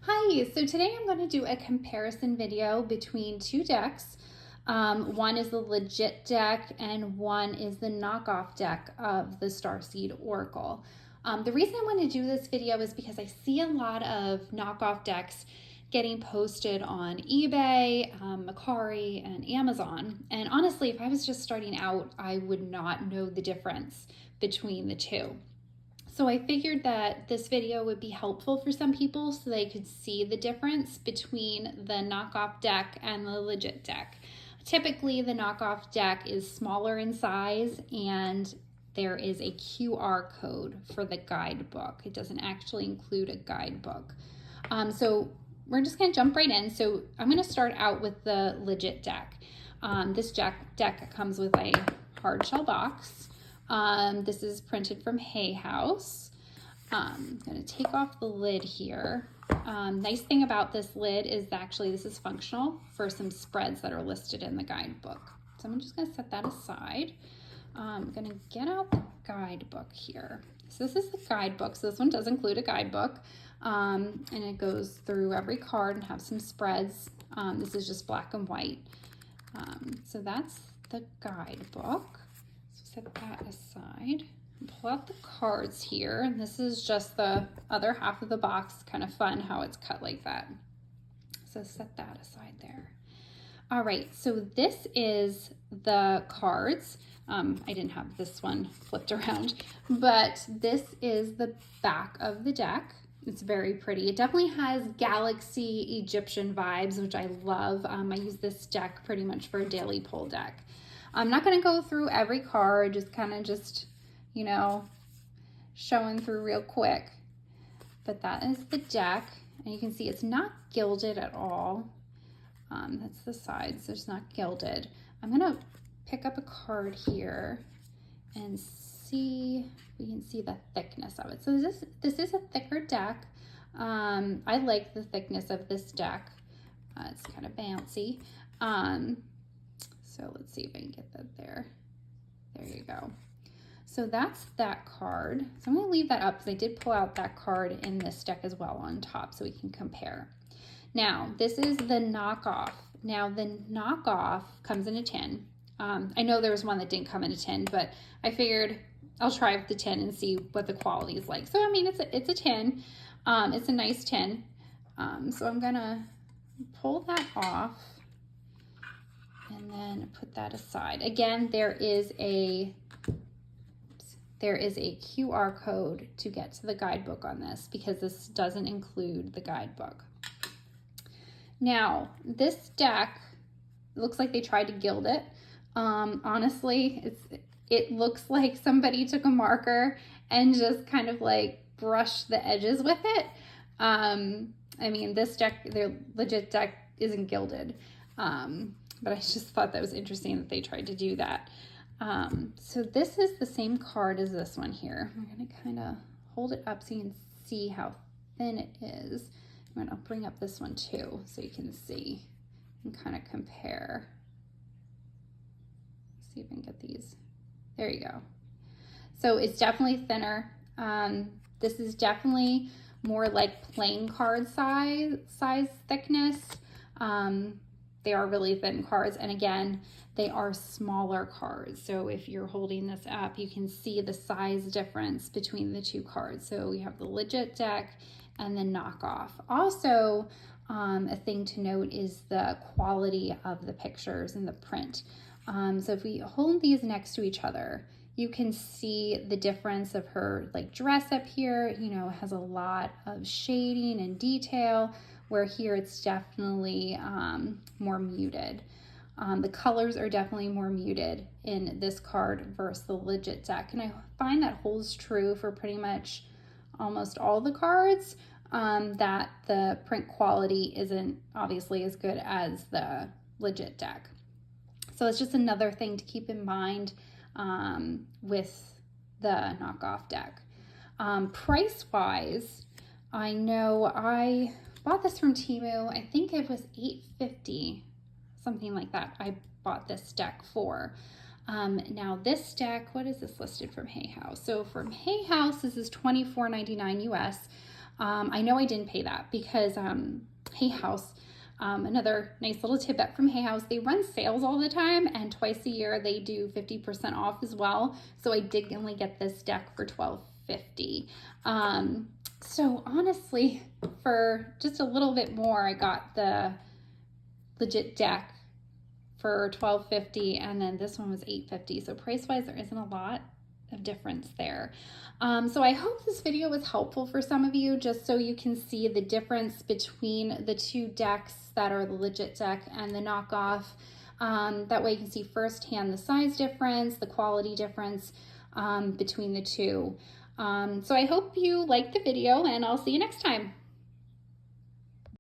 Hi, so today I'm going to do a comparison video between two decks. One is the legit deck and one is the knockoff deck of the Starseed Oracle. The reason I want to do this video is because I see a lot of knockoff decks getting posted on eBay, Mercari, and Amazon. And honestly, if I was just starting out, I would not know the difference between the two. So I figured that this video would be helpful for some people so they could see the difference between the knockoff deck and the legit deck. Typically, the knockoff deck is smaller in size and there is a QR code for the guidebook. It doesn't actually include a guidebook. So we're just going to jump right in. So I'm going to start out with the legit deck. This deck comes with a hard shell box. This is printed from Hay House. I'm going to take off the lid here. Nice thing about this lid is actually this is functional for some spreads that are listed in the guidebook. So I'm just going to set that aside. I'm going to get out the guidebook here. So this is the guidebook. So this one does include a guidebook. And it goes through every card and have some spreads. This is just black and white. So that's the guidebook. Set that aside and pull out the cards here. And this is just the other half of the box. Kind of fun how it's cut like that. So set that aside there. All right, so this is the cards. I didn't have this one flipped around, but this is the back of the deck. It's very pretty. It definitely has Galaxy Egyptian vibes, which I love. I use this deck pretty much for a daily pull deck. I'm not going to go through every card, just kind of you know, showing through real quick. But that is the deck, and you can see it's not gilded at all. That's the side, so it's not gilded. I'm going to pick up a card here and see if we can see the thickness of it. So this is a thicker deck. I like the thickness of this deck. It's kind of bouncy. So let's see if I can get that there. There you go. So that's that card. So I'm going to leave that up because I did pull out that card in this deck as well on top so we can compare. Now, this is the knockoff. Now, the knockoff comes in a tin. I know there was one that didn't come in a tin, but I figured I'll try with the tin and see what the quality is like. So, I mean, it's a tin. It's a nice tin. So I'm going to pull that off. And then put that aside. Again, there is a QR code to get to the guidebook on this because this doesn't include the guidebook. Now, this deck looks like they tried to gild it. Honestly, it looks like somebody took a marker and just kind of like brushed the edges with it. I mean, this deck, their legit deck, isn't gilded. But I just thought that was interesting that they tried to do that. So this is the same card as this one here. I'm going to kind of hold it up so you can see how thin it is. I'm going to bring up this one too so you can see and kind of compare. Let's see if I can get these. There you go. So it's definitely thinner. This is definitely more like playing card size thickness. They are really thin cards, and again, they are smaller cards. So if you're holding this up, you can see the size difference between the two cards. So we have the legit deck and the knockoff. Also, a thing to note is the quality of the pictures and the print. So if we hold these next to each other, you can see the difference of her like dress up here, you know, has a lot of shading and detail, where here it's definitely more muted. The colors are definitely more muted in this card versus the legit deck. And I find that holds true for pretty much almost all the cards, that the print quality isn't obviously as good as the legit deck. So it's just another thing to keep in mind with the knockoff deck. Price-wise, I know I bought this from Temu. I think it was $8.50, something like that. I bought this deck for. Now this deck, what is this listed from Hay House? So from Hay House, this is $24.99 US. I know I didn't pay that because Hay House, another nice little tidbit from Hay House, they run sales all the time, and twice a year they do 50% off as well. So I did only get this deck for $12.50. So honestly, for just a little bit more, I got the legit deck for $12.50, and then this one was $8.50. So price-wise, there isn't a lot of difference there. So I hope this video was helpful for some of you, just so you can see the difference between the two decks that are the legit deck and the knockoff. That way you can see firsthand the size difference, the quality difference between the two. So I hope you liked the video, and I'll see you next time.